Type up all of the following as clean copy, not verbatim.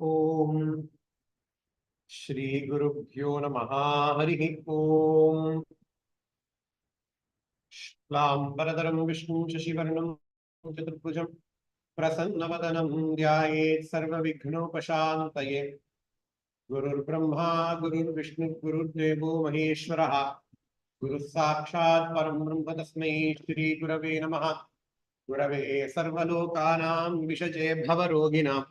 Om Shri Gurubhyo Namaha Harihi Om Shlambaradaram Vishnu Shashivarnam Chaturbhujam Prasannavadanam Dhyayet Sarva Vighnopashantaye Gurur Brahma Gurur Vishnu Gurur Devo Maheshwaraha Guru Sakshat Param Brahma Tasmai Shri Gurave Namaha Gurave Sarvalokanam Vishaje Bhavaroginam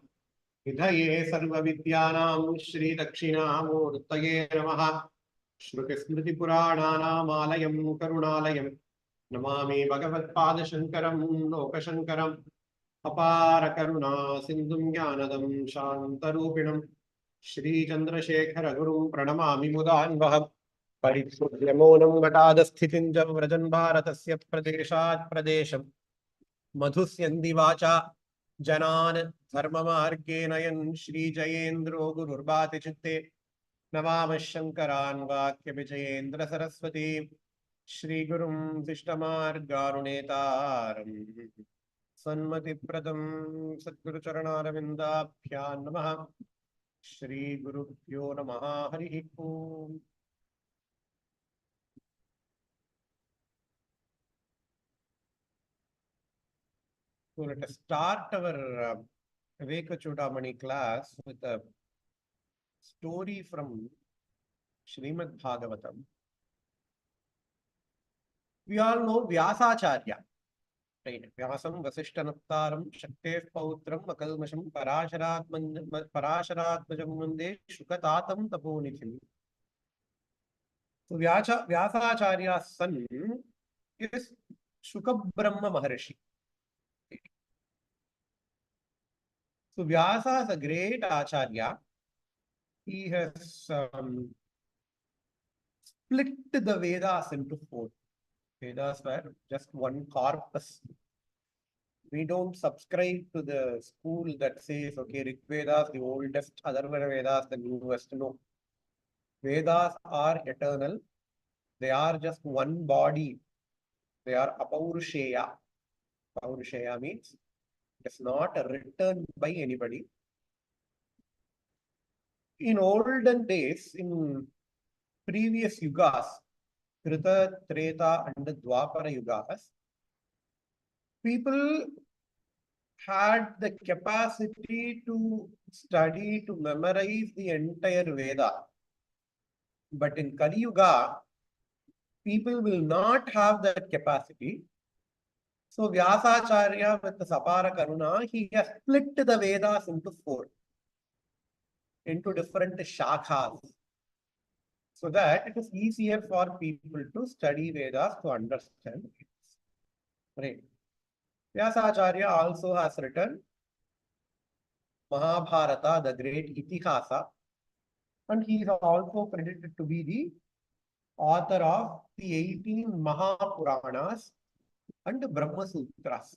Hidhaye Sarvavidyanam Shri Dakshinamurtaye Namaha Shruti Purananam Alayam Karunalayam Namami Bhagavat Shankaram Lokashankaram Apara Karuna Sindhum Jnanadam Shantarupinam Shri Chandrasekhara Gurum Pranamami Mudanvaham Paripuryamonam Gatadasthitinja Vrajan Bharatasya Pradeshat Pradesham Madhusyandi Vacha Janan Dharmamarge Nayan Shri Jayendro Gururbati Chitte Navama Shankaran Vakya Vijayendra Saraswati Shri Gurum Vishtamar Garunetaram Sanmati Pradam Sadguru Charanaravinda Bhyan Namaha Shri Guru Pyo Namaha Harihi Om. So let us start our Viveka Chudamani class with a story from Srimad Bhagavatam. We all know Vyasacharya, right? Vyasam Vasishtanaptaram Shaktev Pautram Akalmasham Parasharatmajam Mande Shukatatam Taponithim. So Vyasacharya's son is Shukabrahma Maharshi. So Vyasa is a great Acharya. He has split the Vedas into four. Vedas were just one corpus. We don't subscribe to the school that says, okay, Rig Vedas, the oldest, Atharvana Vedas, the newest. No. Vedas are eternal. They are just one body. They are Apaurusheya. Apaurusheya means it's not written by anybody. In olden days, in previous yugas, Krita, Treta, and Dwapara yugas, people had the capacity to study, to memorize the entire Veda. But in Kali Yuga, people will not have that capacity. So Vyasacharya with the Sapara Karuna, he has split the Vedas into four, into different shakhas, so that it is easier for people to study Vedas, to understand it. Right. Vyasacharya also has written Mahabharata, the great Itihasa, and he is also credited to be the author of the 18 Mahapuranas and Brahma Sutras.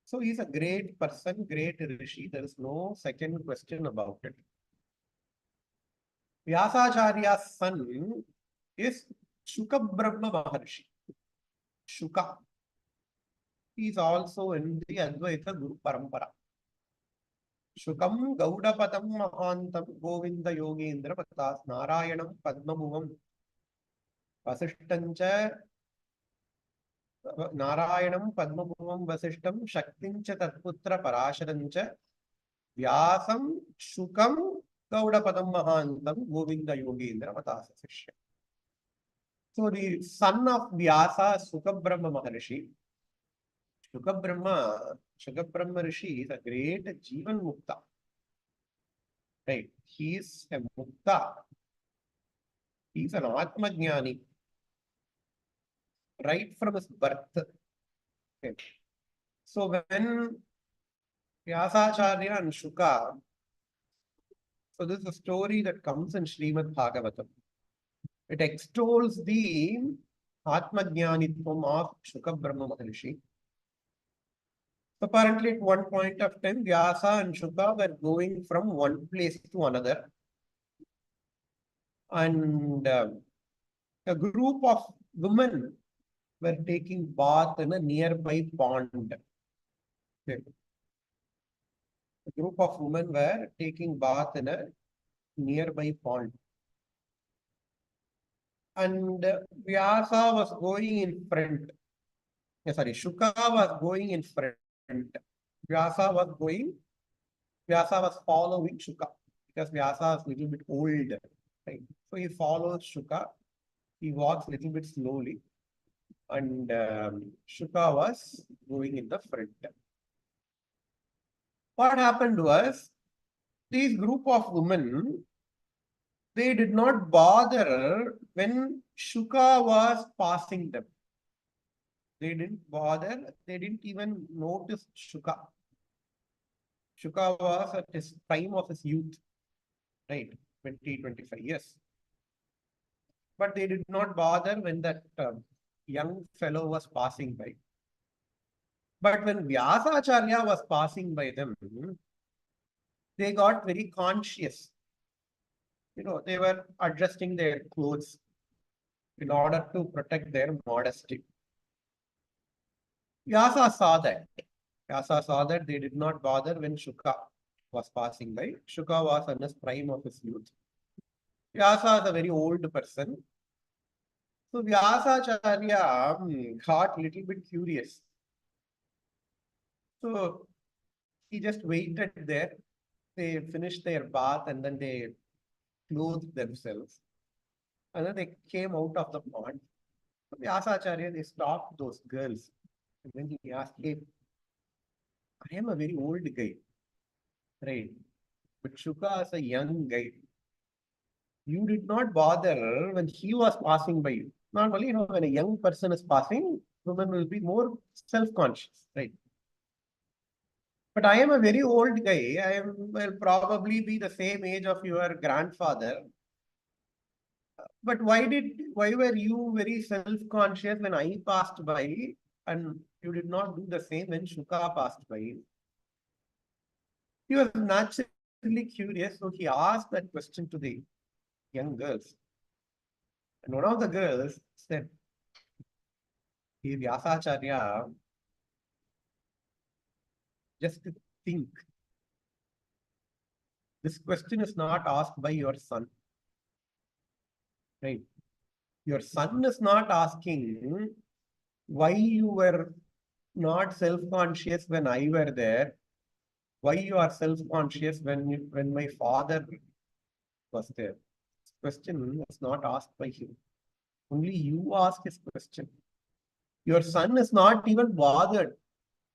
So he is a great person, great rishi. There is no second question about it. Vyasacharya's son is Shukabrahma Maharshi. Shuka. He is also in the Advaita Guru Parampara. Shukam Gaudapatam Mahantam Govinda Yogendra Patas Narayanam Padmabhuvam Vasishtancha Narayanam Padmabhuvam Vasishtam Shaktincha Tatputra Parasharancha Vyasam Shukam Gaudapadam Mahantam Govinda Yogendra Patas Sishya. So the son of Vyasa, Sukabrahma Maharshi. Shukabrahma Rishi is a great Jivan Mukta. Right? He is a Mukta. He is an Atma Jnani. Right from his birth. Okay. So when Vyasacharya and Shuka, so this is a story that comes in Srimad Bhagavatam. It extols the Atma Jnanitvam of Shukabrahma Maharshi. Apparently, at one point of time, Vyasa and Shuka were going from one place to another. And a group of women were taking bath in a nearby pond. Okay. group of women were taking bath in a nearby pond. And Vyasa was going in front. Sorry, Shuka was going in front. Vyasa was going, Vyasa was following Shuka because Vyasa is a little bit old. Right? So he follows Shuka. He walks a little bit slowly. And Shuka was going in the front. What happened was, these group of women, they did not bother when Shuka was passing them. They didn't bother. They didn't even notice Shuka. Shuka was at his prime of his youth, right? 20, 25 years. But they did not bother when that young fellow was passing by. But when Vyasacharya was passing by them, they got very conscious. They were adjusting their clothes in order to protect their modesty. Vyasa saw that. Vyasa saw that they did not bother when Shuka was passing by. Shuka was in his prime of his youth. Vyasa is a very old person. So Vyasacharya got a little bit curious. So he just waited there. They finished their bath and then they clothed themselves. And then they came out of the pond. So Vyasacharya, they stopped those girls. And then he asked, hey, I am a very old guy, right? But Shuka is a young guy. You did not bother when he was passing by you. Normally, when a young person is passing, women will be more self-conscious, right? But I am a very old guy. Will probably be the same age of your grandfather. But why were you very self-conscious when I passed by and you did not do the same when Shuka passed by? He was naturally curious, so he asked that question to the young girls. And one of the girls said, hey, Vyasacharya, just think. This question is not asked by your son. Right? Your son is not asking why you were not self-conscious when I were there. Why you are self-conscious when my father was there. This question is not asked by him. Only you ask his question. Your son is not even bothered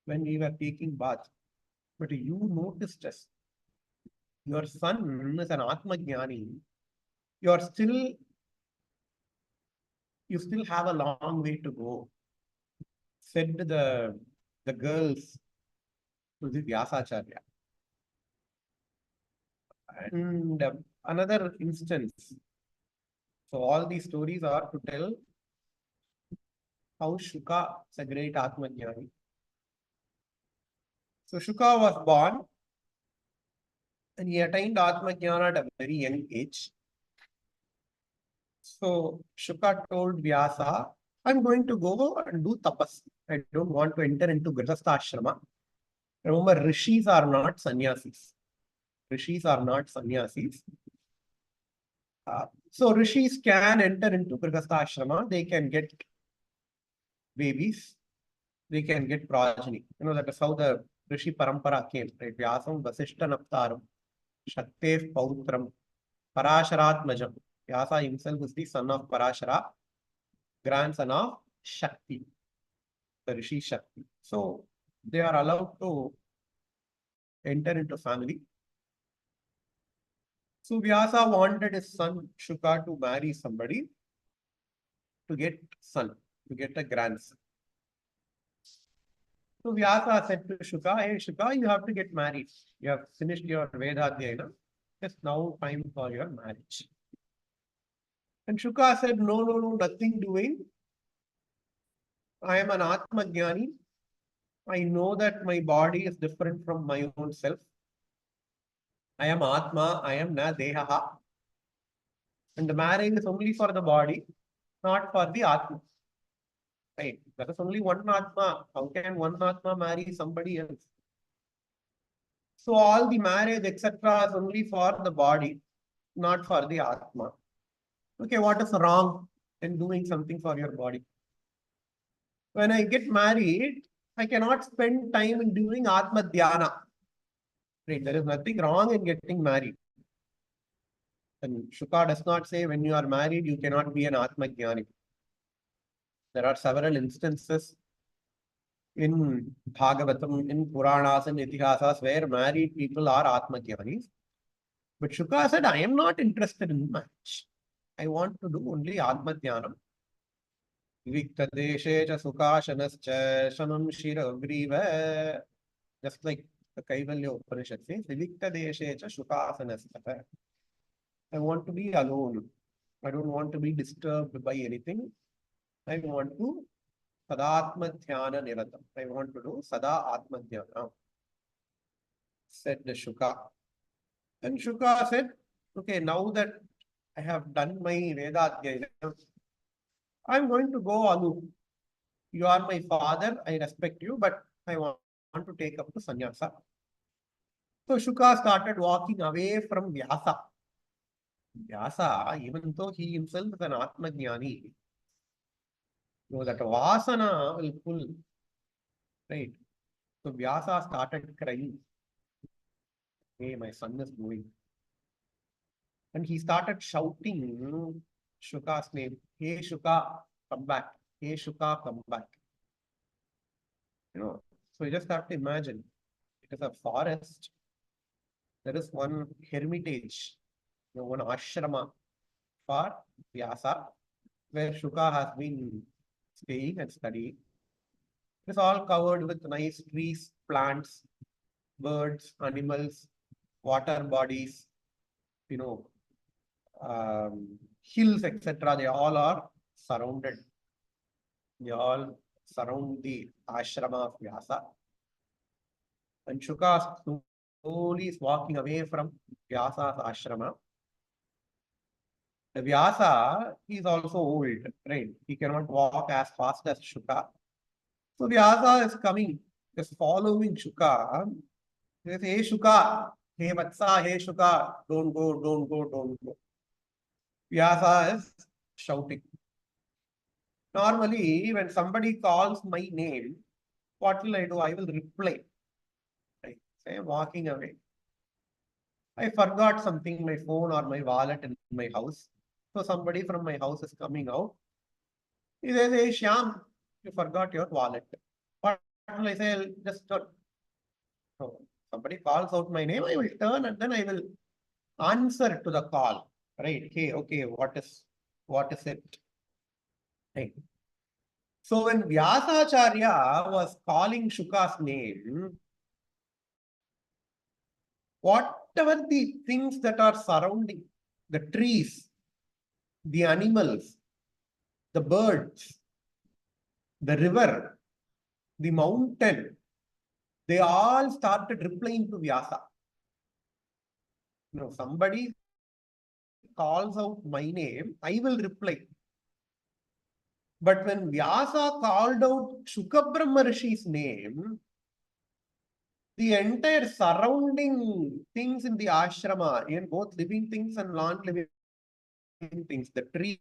when we were taking bath. But you noticed us. Your son is an Atma Jnani. You still have a long way to go, said the girls to the Vyasacharya. And another instance. So all these stories are to tell how Shuka is a great Atma Jnani. So Shuka was born and he attained Atma Jnana at a very young age. So Shuka told Vyasa, I'm going to go and do tapas. I don't want to enter into Grihastha ashrama. Remember, rishis are not sannyasis. Rishis are not sannyasis. So rishis can enter into Grihastha ashrama. They can get babies. They can get progeny. That is how the Rishi Parampara came. Right? Vyasam Vasishta Naptaram, Shaktev Pautram, Parasharatmajam. Vyasa himself is the son of Parashara, grandson of Shakti, the Rishi Shakti. So they are allowed to enter into family. So Vyasa wanted his son Shuka to marry somebody to get a grandson. So Vyasa said to Shuka, hey Shuka, you have to get married. You have finished your Vedadhyayana. It's now time for your marriage. And Shuka said, no, nothing doing. I am an Atma Jnani. I know that my body is different from my own self. I am Atma, I am na Dehaha. And the marriage is only for the body, not for the Atma. Right? There is only one Atma. How can one Atma marry somebody else? So all the marriage, etc., is only for the body, not for the Atma. Okay, what is wrong in doing something for your body? When I get married, I cannot spend time in doing Atma Dhyana. Right? There is nothing wrong in getting married. And Shuka does not say when you are married, you cannot be an Atma Jnani. There are several instances in Bhagavatam, in Puranas and Itihasas where married people are Atma Jnanis. But Shuka said, I am not interested in much. I want to do only Atma Jnanam. Viveka Chudamani Shanam Shira. Just like the Kaivalya Upanishad says, Viveka Shukasanastha. I want to be alone. I don't want to be disturbed by anything. I want to Sadatma Dhyana Niratam. I want to do Sada Atma Dhyana, said the Shuka. And Shuka said, okay, now that I have done my Veda Adhyayana, I'm going to go alone. You are my father, I respect you, but I want to take up the sannyasa. So Shuka started walking away from Vyasa. Vyasa, even though he himself is an Atma Jnani, that Vasana will pull, right? So Vyasa started crying. Hey, my son is going. And he started shouting Shuka's name. Hey, Shuka, come back. Hey, Shuka, come back. So you just have to imagine. It is a forest. There is one hermitage, one ashrama for Vyasa, where Shuka has been staying and studying. It is all covered with nice trees, plants, birds, animals, water bodies, hills, etc. They all are surrounded. They all surround the ashrama of Vyasa. And Shuka slowly is walking away from Vyasa's ashrama. The Vyasa is also old, right? He cannot walk as fast as Shuka. So Vyasa is coming, is following Shuka. He says, hey Shuka, hey Vatsa, hey Shuka, don't go, don't go, don't go. Vyasa is shouting. Normally, when somebody calls my name, what will I do? I will reply. Right? Say, I'm walking away. I forgot something, my phone or my wallet in my house. So somebody from my house is coming out. He says, hey Shyam, you forgot your wallet. What will I say? I'll just turn. So somebody calls out my name, I will turn and then I will answer to the call. Right? Hey, okay, what is it? Right. So when Vyasacharya was calling Shuka's name, whatever the things that are surrounding, the trees, the animals, the birds, the river, the mountain, they all started replying to Vyasa. Somebody calls out my name, I will reply. But when Vyasa called out Shukabrahma Rishi's name, the entire surrounding things in the ashrama, in both living things and non-living things, the trees,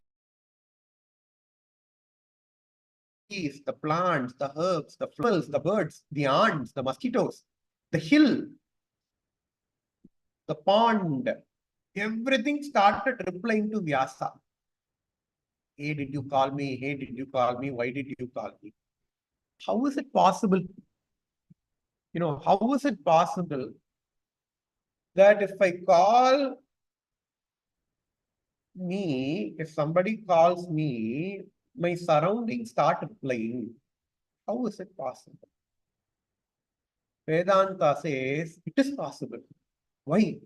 the plants, the herbs, the flowers, the birds, the ants, the mosquitoes, the hill, the pond, everything started replying to Vyasa. Hey, did you call me? Hey, did you call me? Why did you call me? How is it possible? How is it possible that if I call me, if somebody calls me, my surroundings start replying? How is it possible? Vedanta says it is possible. Why?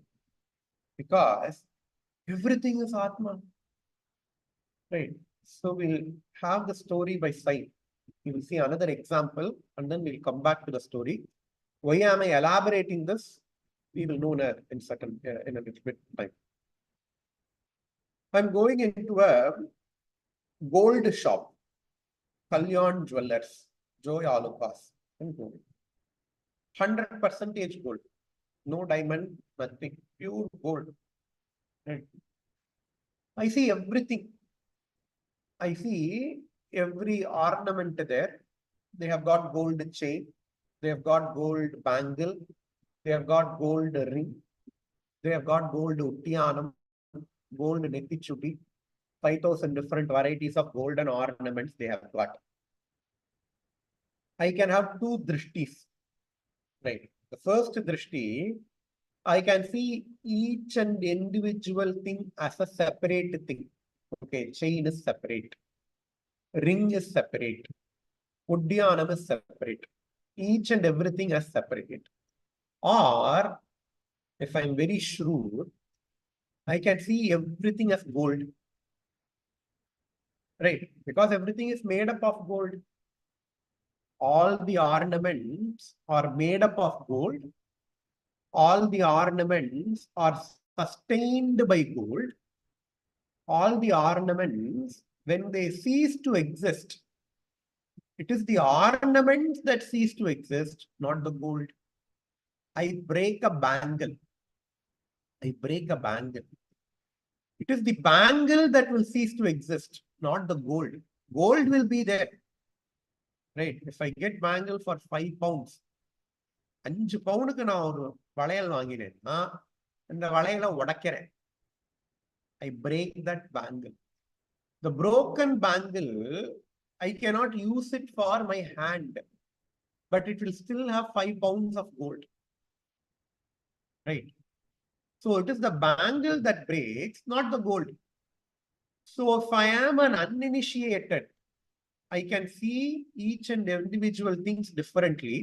Because everything is Atma. Right. So we'll have the story by side. You will see another example and then we'll come back to the story. Why am I elaborating this? We will know in a little bit time. I'm going into a gold shop, Kalyan Jewelers, Joy Alukas, 100% gold. no diamond, nothing, pure gold. Right? I see everything. I see every ornament there. They have got gold chain. They have got gold bangle. They have got gold ring. They have got gold uttiyanam, gold nettichuti. 5,000 different varieties of golden ornaments they have got. I can have two drishtis. Right. The first drishti, I can see each and individual thing as a separate thing. Okay, chain is separate. Ring is separate. Uddiyanam is separate. Each and everything is separated. Or, if I'm very shrewd, I can see everything as gold. Right? Because everything is made up of gold. All the ornaments are made up of gold. All the ornaments are sustained by gold. All the ornaments, when they cease to exist, it is the ornaments that cease to exist, not the gold. I break a bangle. I break a bangle. It is the bangle that will cease to exist, not the gold. Gold will be there. Right? If I get bangle for 5 pounds, 5 பவுனுக்கு நான் ஒரு வளையல் வாங்கினேன்னா இந்த வளையலை உடைக்கிறேன். I break that bangle. The broken bangle, I cannot use it for my hand, but it will still have 5 pounds of gold. Right? So it is the bangle that breaks, not the gold. So if I am an uninitiated, I can see each and individual things differently.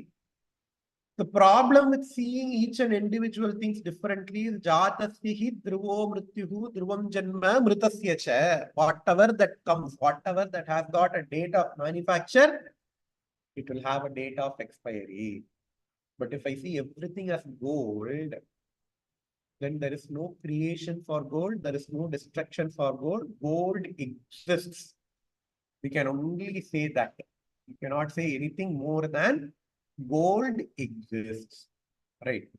The problem with seeing each and individual things differently is jatasya dhruvo mrityuhu dhruvam janma mritasya cha. Whatever that comes, whatever that has got a date of manufacture, it will have a date of expiry. But if I see everything as gold, then there is no creation for gold, there is no destruction for gold. Gold exists. We can only say that. We cannot say anything more than gold exists. Right?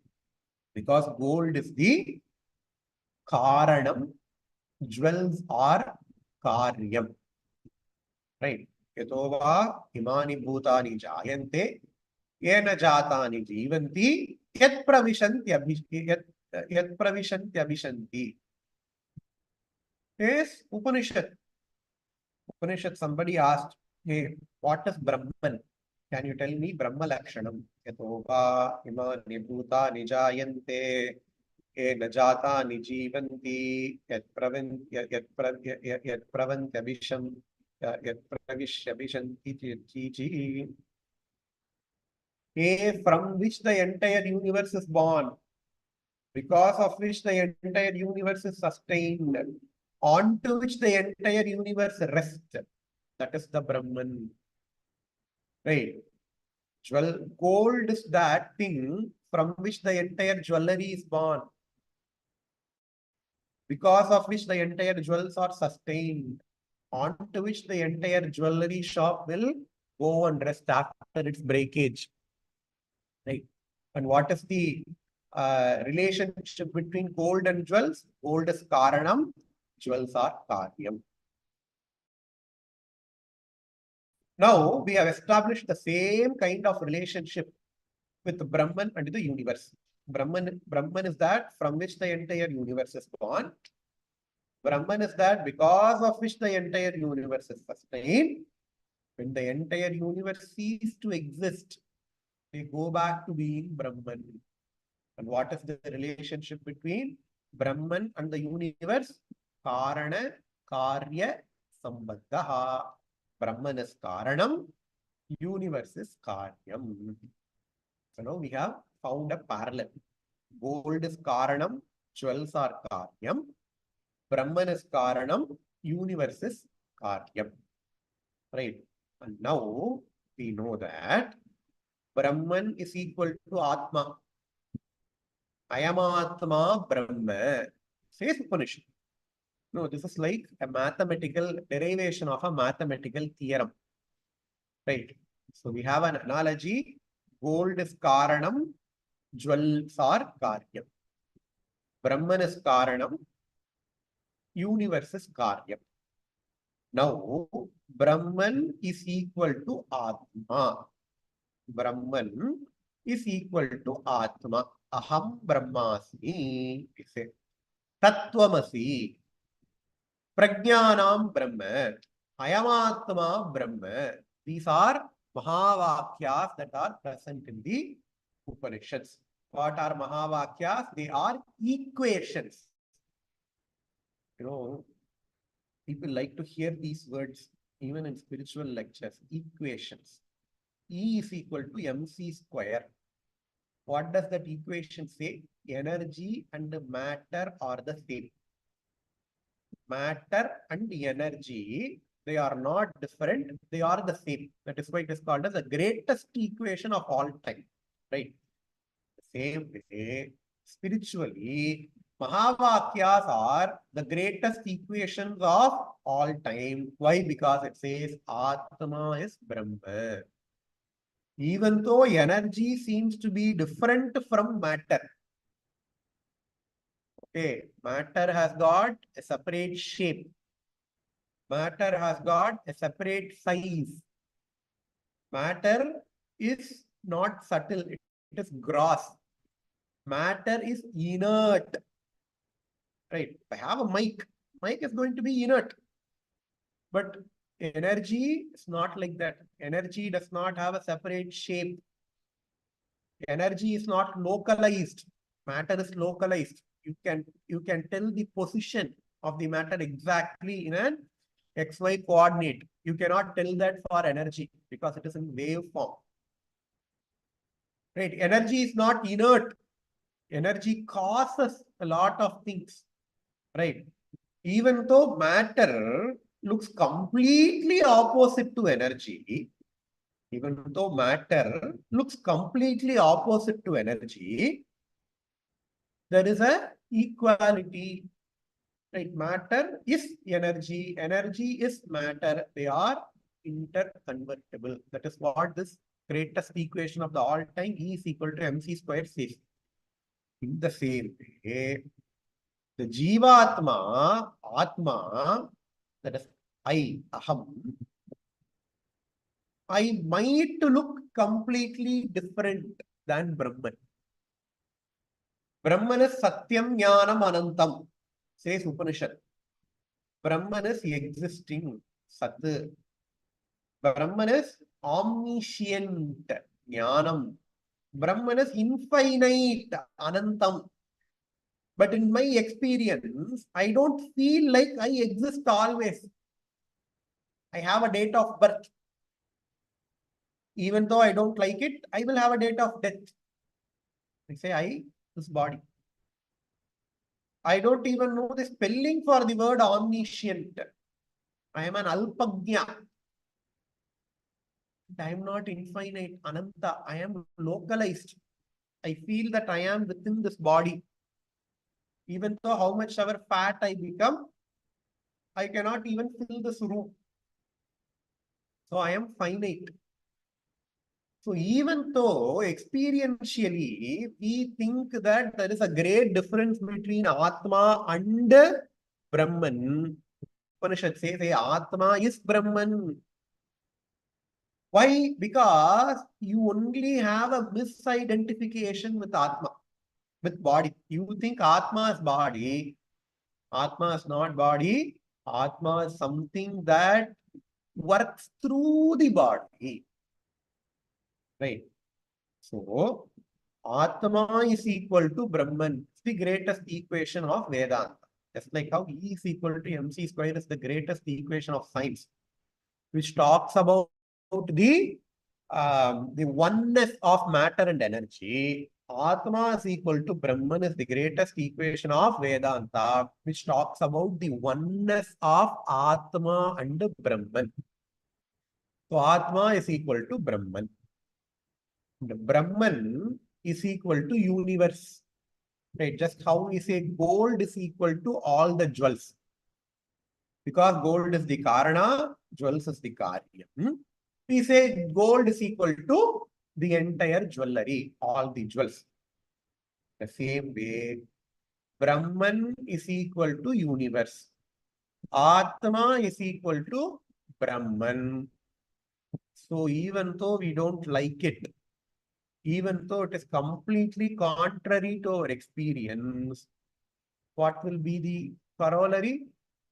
Because gold is the karanam, jewels are karyam. Right? Yatova imani bhutani jayante, yena jatani jivanti, yat pravishanti abhishanti. Yes, Upanishad. Upanishad, somebody asked, hey, what is Brahman? Can you tell me Brahma Lakshanam? Yatova imani bhutani jayante, yena jatani jivanti, yat pravanti abhisham, yat pravishabhishanti. From which the entire universe is born, because of which the entire universe is sustained, onto which the entire universe rests. That is the Brahman. Right? Gold is that thing from which the entire jewelry is born, because of which the entire jewels are sustained, onto which the entire jewelry shop will go and rest after its breakage. Right? And what is the relationship between gold and jewels? Gold is karanam, jewels are karyam. Now we have established the same kind of relationship with Brahman and the universe. Brahman is that from which the entire universe is born. Brahman is that because of which the entire universe is sustained. When the entire universe ceases to exist, they go back to being Brahman. And what is the relationship between Brahman and the universe? Karana, Karya, Sambandha. Brahman is Karanam, universe is Karyam. So now we have found a parallel. Gold is Karanam, jewels are Karyam. Brahman is Karanam, universe is Karyam. Right? And now we know that Brahman is equal to Atma. Ayamatma Brahma, says Upanishad. No, this is like a mathematical derivation of a mathematical theorem. Right? So we have an analogy. Gold is Karanam, Jewels are Karyam. Brahman is Karanam, universe is Karyam. Now, Brahman is equal to Atma. Brahman is equal to Atma. Aham Brahmasmi. Tattvamasi. Prajnanam Brahma. Ayamatma Brahma. These are Mahavakyas that are present in the Upanishads. What are Mahavakyas? They are equations. People like to hear these words even in spiritual lectures. Equations. E is equal to mc square. What does that equation say? Energy and matter are the same. Matter and energy, they are not different, they are the same. That is why it is called as the greatest equation of all time. Right? Same way, spiritually, Mahavakyas are the greatest equations of all time. Why? Because it says Atma is Brahma. Even though energy seems to be different from matter. Okay, matter has got a separate shape. Matter has got a separate size. Matter is not subtle, it is gross. Matter is inert. Right? If I have a mic is going to be inert. But energy is not like that. Energy does not have a separate shape. Energy is not localized. Matter is localized. You can tell the position of the matter exactly in an XY coordinate. You cannot tell that for energy because it is in wave form. Right? Energy is not inert. Energy causes a lot of things. Right? Even though matter looks completely opposite to energy, even though matter looks completely opposite to energy, there is a equality. Right? Matter is energy, energy is matter. They are interconvertible. That is what this greatest equation of the all time E is equal to mc square says. In the same way, the Jivatma, Atma, that is I, Aham, I might look completely different than Brahman. Brahman is Satyam Jnanam Anantam, says Upanishad. Brahman is existing, Sat. Brahman is omniscient, Jnanam. Brahman is infinite, Anantam. But in my experience, I don't feel like I exist always. I have a date of birth. Even though I don't like it, I will have a date of death. I say this body. I don't even know the spelling for the word omniscient. I am an alpagnya. I am not infinite, Ananta. I am localized. I feel that I am within this body. Even though how much ever fat I become, I cannot even fill this room. So I am finite. So even though experientially we think that there is a great difference between Atma and Brahman, Upanishad says Atma is Brahman. Why? Because you only have a misidentification with Atma, with body. You think Atma is body. Atma is not body. Atma is something that works through the body. Right? So, Atma is equal to Brahman. It's the greatest equation of Vedanta. Just like how E is equal to mc square is the greatest equation of science, which talks about the oneness of matter and energy. Atma is equal to Brahman is the greatest equation of Vedanta, which talks about the oneness of Atma and Brahman. So Atma is equal to Brahman. And Brahman is equal to universe. Right? Just how we say gold is equal to all the jewels. Because gold is the Karana, jewels is the Karyam. We say gold is equal to the entire jewelry, all the jewels. The same way, Brahman is equal to universe. Atma is equal to Brahman. So even though we don't like it, even though it is completely contrary to our experience, what will be the corollary?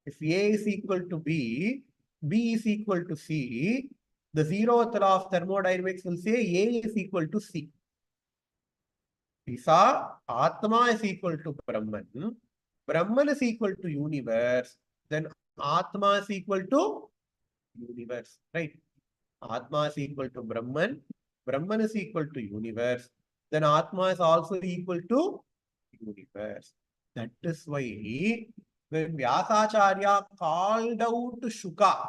If A is equal to B, B is equal to C, the zeroth law of thermodynamics will say A is equal to C. We saw Atma is equal to Brahman, Brahman is equal to universe, then Atma is equal to universe, right? Atma is equal to Brahman, Brahman is equal to universe, then Atma is also equal to universe. That is why when Vyasacharya called out Shuka,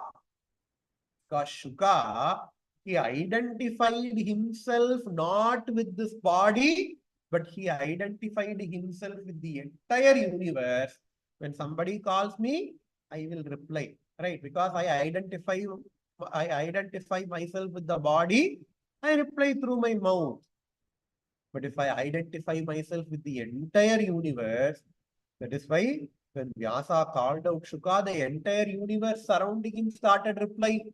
because Shuka, he identified himself not with this body, but he identified himself with the entire universe. When somebody calls me, I will reply, right? Because I identify myself with the body, I reply through my mouth. But if I identify myself with the entire universe, that is why when Vyasa called out Shuka, the entire universe surrounding him started replying.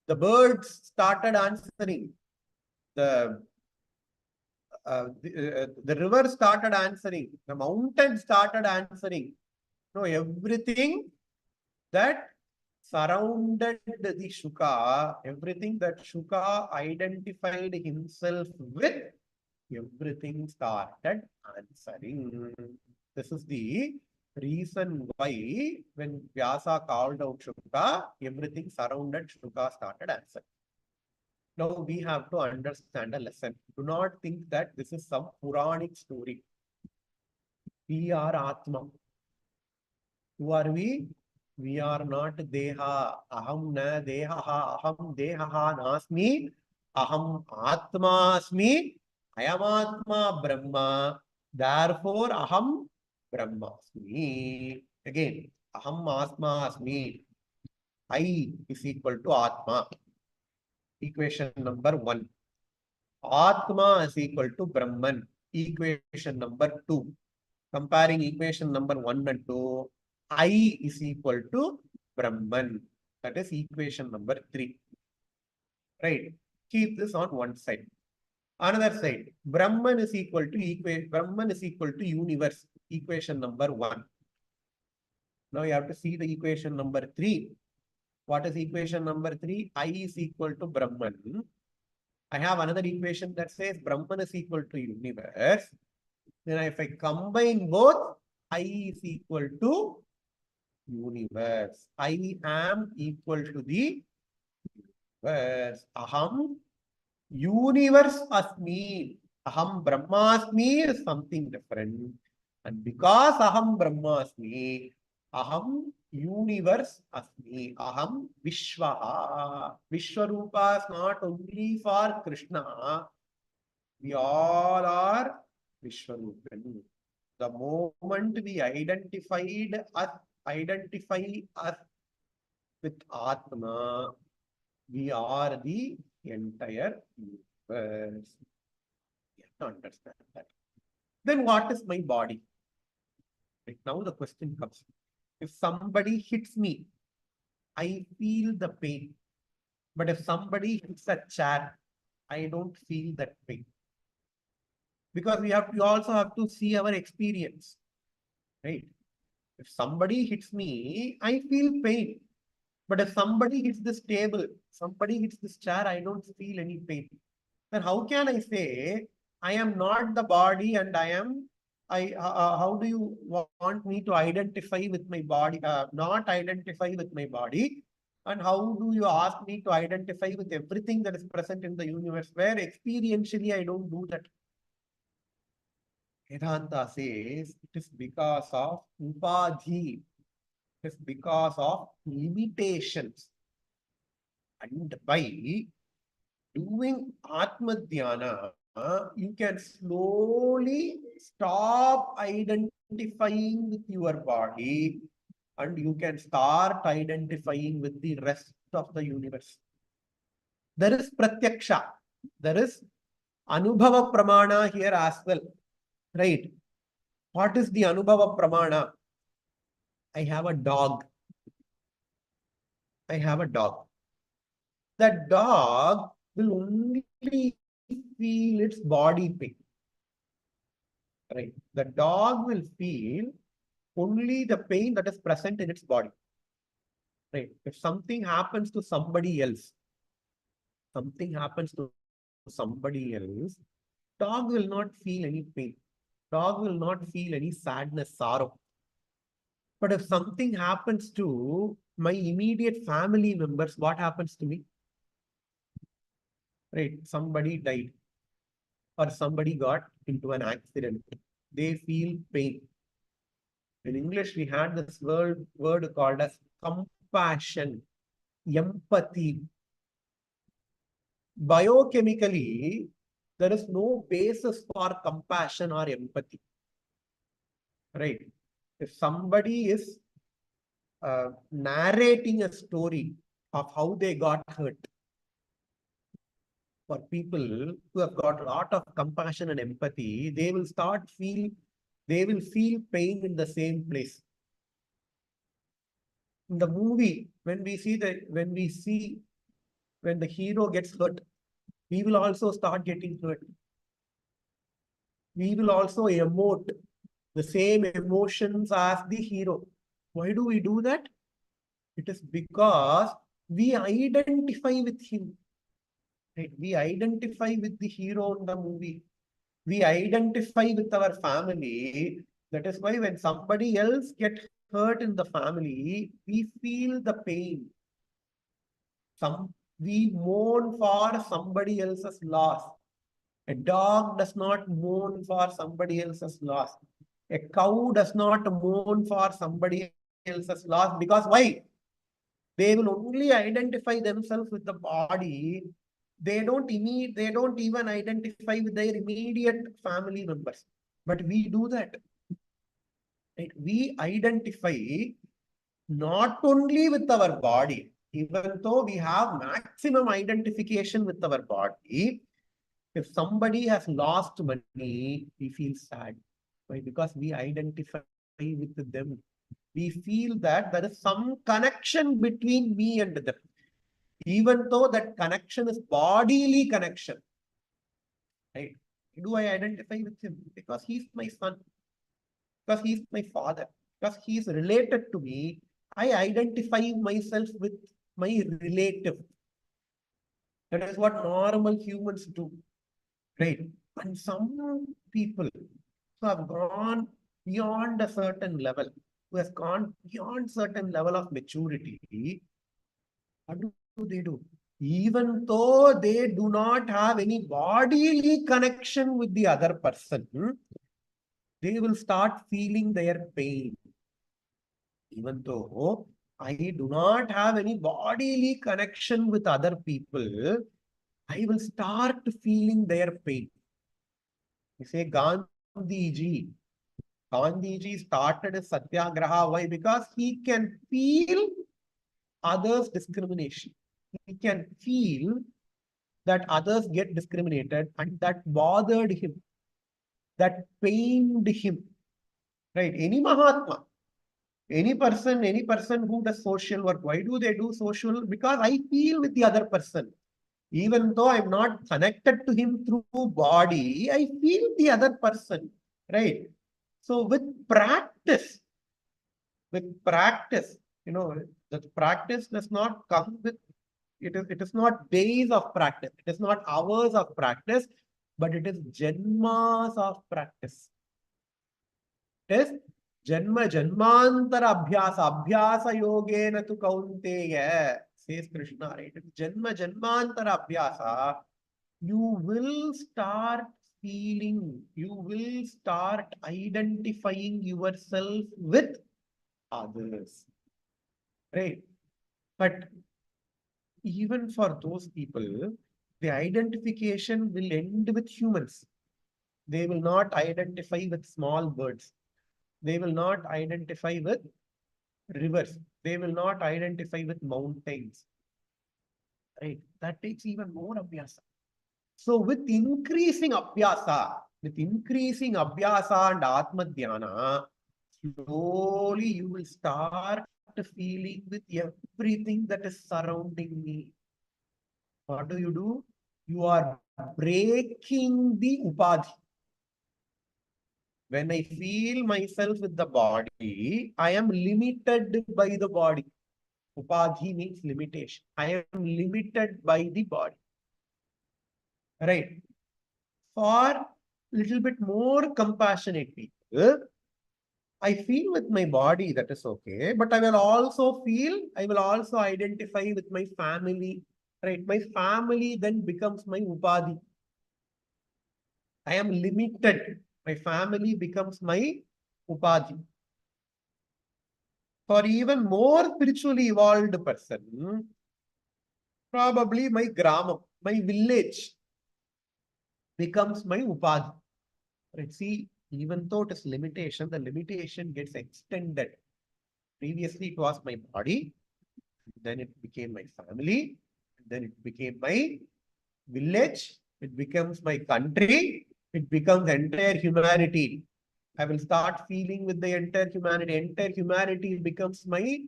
The birds started answering. The river started answering. The mountain started answering. No, everything that surrounded the Shuka, everything that Shuka identified himself with, everything started answering. This is the reason why when Vyasa called out Shuka, everything surrounded Shuka started answering. Now we have to understand a lesson. Do not think that this is some Puranic story. We are Atma. Who are we? We are not Deha. Aham na Dehaha. Aham Dehaha nasmi. Aham Atma asmi. I am Atma Brahma. Therefore, Aham Brahma asmi. Again, Aham Atma asmi. I is equal to Atma. Equation number 1. Atma is equal to Brahman. Equation number 2. Comparing equation number 1 and 2, I is equal to Brahman. That is equation number 3. Right? Keep this on one side. Another side, Brahman is equal to universe. Equation number 1. Now you have to see the equation number 3. What is equation number 3? I is equal to Brahman. I have another equation that says Brahman is equal to universe. Then if I combine both, I is equal to universe. I am equal to the universe. Aham universe asmi. Aham Brahmasmi is something different. And because Aham Brahmasmi, Aham universe asmi. Aham Vishwaha. Vishwarupa is not only for Krishna. We all are Vishwarupan. The moment we identify us with Atma, we are the entire universe. You have to understand that. Then what is my body? Right now the question comes. If somebody hits me, I feel the pain. But if somebody hits a chair, I don't feel that pain. Because we also have to see our experience. Right? If somebody hits me, I feel pain. But if somebody hits this table, somebody hits this chair, I don't feel any pain. Then how can I say I am not the body and how do you want me to identify with my body, not identify with my body? And how do you ask me to identify with everything that is present in the universe where experientially I don't do that? Vedanta says it is because of upadhi. It is because of limitations. And by doing Atma Dhyana, you can slowly stop identifying with your body and you can start identifying with the rest of the universe. There is Pratyaksha. There is Anubhava Pramana here as well, right? What is the Anubhava Pramana? I have a dog. I have a dog. That dog will only feel its body pain, right? The dog will feel only the pain that is present in its body, right? If something happens to somebody else, dog will not feel any pain. Dog will not feel any sadness, sorrow. But if something happens to my immediate family members, what happens to me? Right? Somebody died or somebody got into an accident. They feel pain. In English, we had this word called as compassion, empathy. Biochemically, there is no basis for compassion or empathy. Right? If somebody is narrating a story of how they got hurt, for people who have got a lot of compassion and empathy, they will feel pain in the same place. In the movie, when the hero gets hurt, we will also start getting hurt. We will also emote the same emotions as the hero. Why do we do that? It is because we identify with him. Right? We identify with the hero in the movie. We identify with our family. That is why when somebody else gets hurt in the family, we feel the pain. We mourn for somebody else's loss. A dog does not mourn for somebody else's loss. A cow does not mourn for somebody else's loss because why? They will only identify themselves with the body. They don't even identify with their immediate family members. But we do that. Right? We identify not only with our body, even though we have maximum identification with our body. If somebody has lost money, we feel sad. Why? Because we identify with them. We feel that there is some connection between me and them. Even though that connection is bodily connection. Right? Do I identify with him? Because he's my son. Because he's my father. Because he is related to me. I identify myself with my relative. That is what normal humans do. Right? And some people who have gone beyond a certain level, who has gone beyond certain level of maturity, what do they do? Even though they do not have any bodily connection with the other person, they will start feeling their pain. Even though I do not have any bodily connection with other people, I will start feeling their pain. You say Gandhiji started a satyagraha. Why? Because he can feel others' discrimination. He can feel that others get discriminated and that bothered him, that pained him. Right? Any Mahatma, any person who does social work, why do they do social? Because I feel with the other person. Even though I'm not connected to him through body, I feel the other person. Right? So with practice, the practice does not come with it is not days of practice, it is not hours of practice, but it is janmas of practice. It is janma janmantara abhyasa yogena tu kaunteya, says Krishna, right? It is janma janmantara abhyasa. You will start you will start identifying yourself with others. Right? But even for those people, the identification will end with humans. They will not identify with small birds. They will not identify with rivers. They will not identify with mountains. Right? That takes even more abhyasa. So with increasing abhyasa and Atma Dhyana, slowly you will start feeling with everything that is surrounding me. What do? You are breaking the upadhi. When I feel myself with the body, I am limited by the body. Upadhi means limitation. I am limited by the body. Right? For little bit more compassionate people, I feel with my body, that is okay, but I will also identify with my family, right? My family then becomes my upadhi. I am limited. My family becomes my upadhi. For even more spiritually evolved person, probably my gramam, my village becomes my upadhi. Right? See, even though it is limitation, the limitation gets extended. Previously, it was my body, then it became my family, then it became my village, it becomes my country, it becomes entire humanity. I will start feeling with the entire humanity. Entire humanity becomes my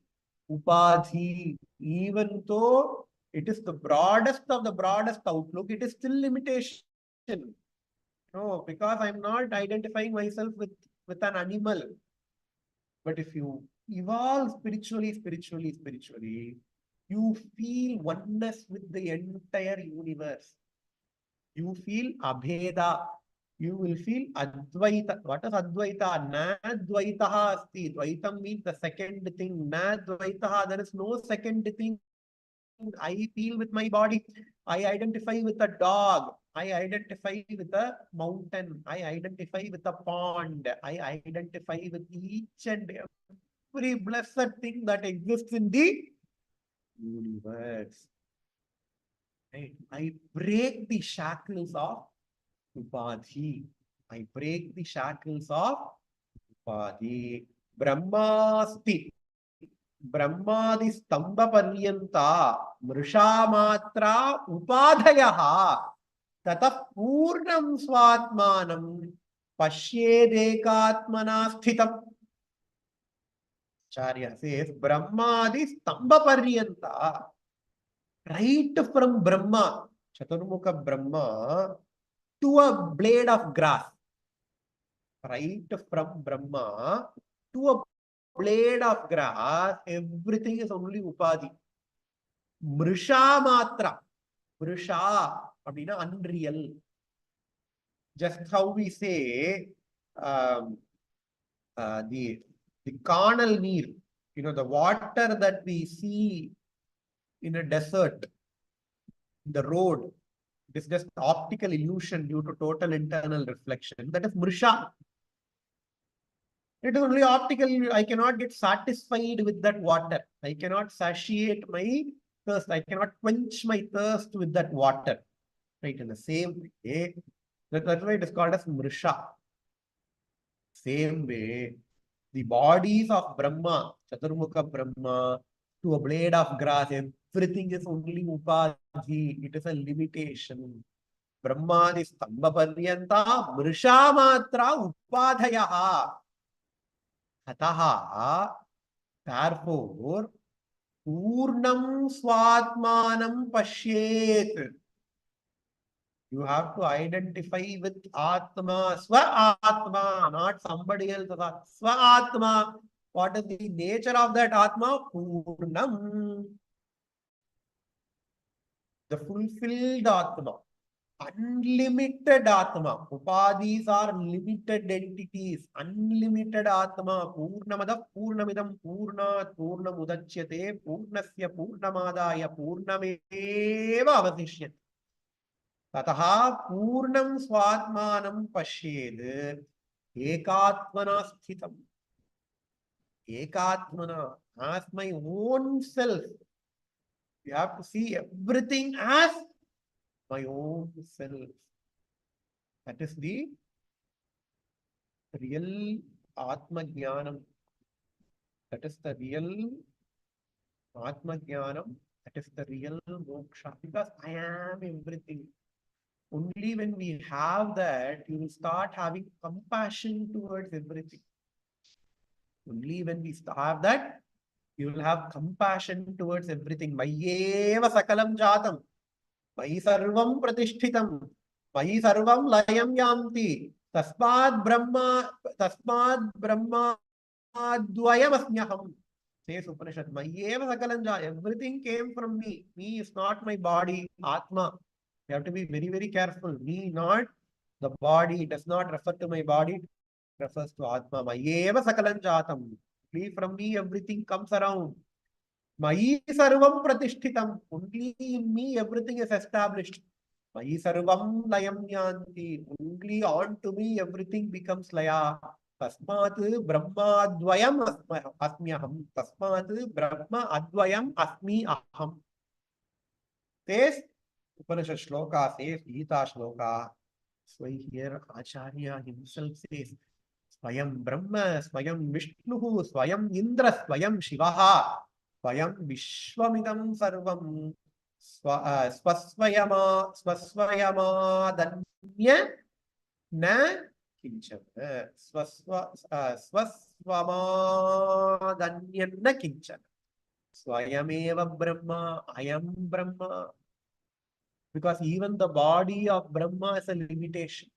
upadhi. Even though it is the broadest of the broadest outlook, it is still limitation. No, because I'm not identifying myself with an animal. But if you evolve spiritually, you feel oneness with the entire universe. You feel abheda. You will feel advaita. What is advaita? Na dvaitaha asti. Dvaitam means the second thing. Na dvaitaha. There is no second thing. I feel with my body. I identify with a dog. I identify with a mountain. I identify with a pond. I identify with each and every blessed thing that exists in the universe. Right? I break the shackles of upadhi. I break the shackles of upadhi. Brahmasti. Brahmadi stamba paryanta mrishamatra upadhayaha tatah purnam swatmanam pashyedekatmana sthitam. Acharya says Brahmadi stamba paryanta, right from Brahma, Chaturmukha Brahma, to a blade of grass. Right from Brahma to a blade of grass, everything is only upadhi. Mrisha matra. Mrisha, abdina unreal. Just how we say um, the carnal neer, the water that we see in a desert, the road, it is just optical illusion due to total internal reflection. That is mrisha. It is only optical. I cannot get satisfied with that water. I cannot satiate my thirst. I cannot quench my thirst with that water. Right? In the same way, that's why it is called as mrisha. Same way, the bodies of Brahma, Chaturmukha Brahma, to a blade of grass, everything is only upadhi. It is a limitation. Brahmadi stamba paryanta mrisha matra upadhayaha. Ataha, therefore, purnam swatmanam pashyet. You have to identify with Atma, Swa Atma, not somebody else. Swa Atma. What is the nature of that Atma? Purnam. The fulfilled Atma. Unlimited Atma. Upadhis are limited entities. Unlimited Atma. Purnamada Purnamidam Purnat Purnamudachyate Purnasya Purnamadaya Purnameva avasishyate. ततः पूर्णं स्वात्मानं पश्येत् एकात्मना स्थितम्. Ekatmana, as my own self. You have to see everything as my own self. That is the real Atma Jnanam. That is the real Atma Jnanam. That is the real moksha. Because I am everything. Only when we have that, you will start having compassion towards everything. Only when we have that, you will have compassion towards everything. Mayyeva sakalam jatam. Mayi sarvam pratishtitam. Mayi sarvam layam yanti. Tasmad Brahma dvayam asmyaham. Says Upanishad. Mayyeva sakalam jatam. Everything came from me. Me is not my body, Atma. You have to be very, very careful. Me, not the body. It does not refer to my body. It refers to Atma. Mayyeva sakalam jatam. From me, everything comes around. Mayi sarvam pratishtitam. Only in me, everything is established. Mayi sarvam layam yanti. Only on to me, everything becomes laya. Tasmat brahma advayam asmi aham. Tasmat brahma advayam asmi aham. Says Upanishad shloka, says Gita shloka. So here Acharya himself says, Swayam Brahma, Swayam Vishnu, Swayam Indra, Swayam Shivaha, Swayam Vishwamidam Sarvam, Swasvayama Danya Na Kinchana, Swasvama Danya Na Kinchana, Swayameva Brahma, I am Brahma. Because even the body of Brahma is a limitation.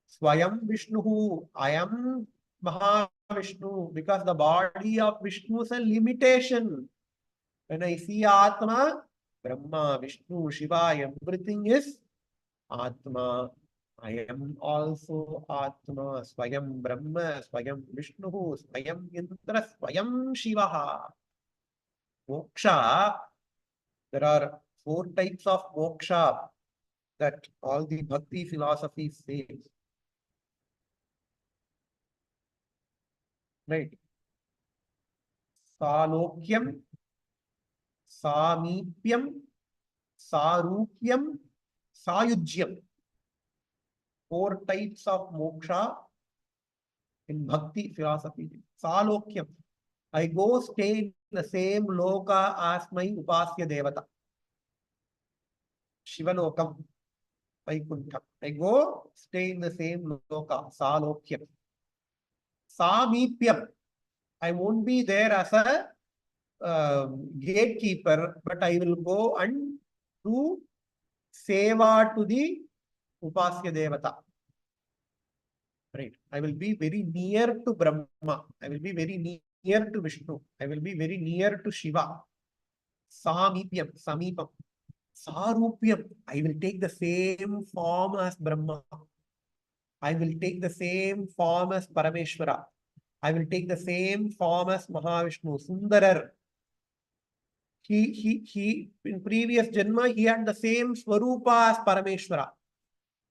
Swayam Vishnu, I am Mahavishnu, because the body of Vishnu is a limitation. When I see Atma, Brahma, Vishnu, Shiva, everything is Atma. I am also Atma. Swayam Brahma, Swayam Vishnu, Swayam Indra, Swayam Shiva. Moksha, there are 4 types of moksha that all the bhakti philosophies say. Right. Salokyam, Samipyam, Sarupyam, Sayujyam. 4 types of moksha in bhakti philosophy. Salokyam. I go stay in the same loka as my upasya devata. Shivalokam, Vaikuntham. I go stay in the same loka. Salokyam. Samipyam. I won't be there as a gatekeeper, but I will go and do seva to the upasya devata. Right. I will be very near to Brahma. I will be very near to Vishnu. I will be very near to Shiva. Samipyam, Samipam. Sarupyam. I will take the same form as Brahma. I will take the same form as Parameshwara. I will take the same form as Mahavishnu, Sundarar. He in previous Janma, he had the same Swarupa as Parameshwara.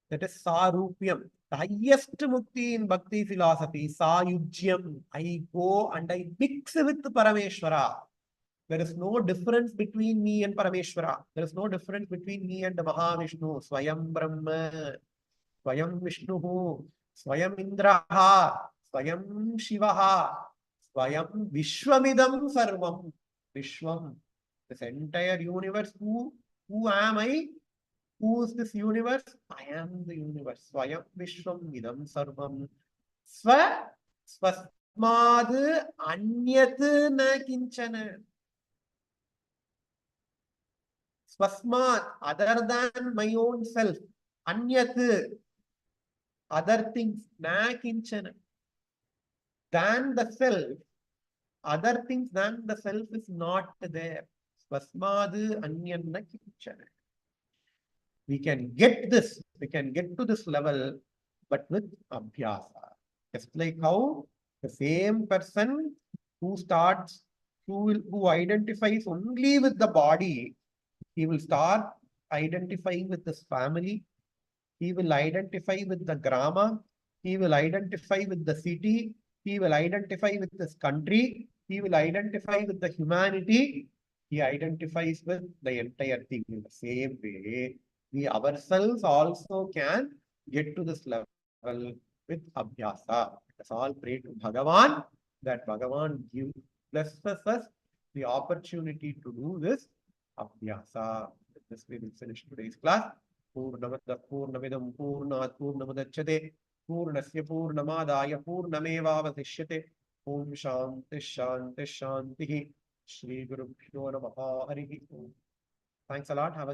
That is Sarupyam. The highest mukti in bhakti philosophy, Sayujyam. I go and I mix with Parameshwara. There is no difference between me and Parameshwara. There is no difference between me and Mahavishnu. Swayam Brahma, Swayam Vishnu, Swayam Indraha, Swayam Shivaha, Swayam Vishwamidam Sarvam. Vishwam. This entire universe. Who am I? Who is this universe? I am the universe. Swayam Vishwam Idam Sarvam. Swasmad Anyat Na Kinchana. Swasmat, other than my own self. Anyat, other things. Na Kinchana. Than the self. Other things than the self is not there. Swasmad Anyat Na Kinchana. We can get this, we can get to this level, but with abhyasa. Just like how the same person who who identifies only with the body, he will start identifying with his family, he will identify with the grama, he will identify with the city, he will identify with this country, he will identify with the humanity, he identifies with the entire thing in the same way. We ourselves also can get to this level with abhyasa. Let's all pray to Bhagavan that Bhagavan blesses us the opportunity to do this abhyasa. With this, we will finish today's class. पूर्णमदः पूर्णमिदं पूर्णात् पूर्णमुदच्यते पूर्णस्य पूर्णमादाय पूर्णमेवावशिष्यते। ओम शांति शांति शांति। श्री गुरुभ्यो नमः। हरि ओम। Thanks a lot. Have a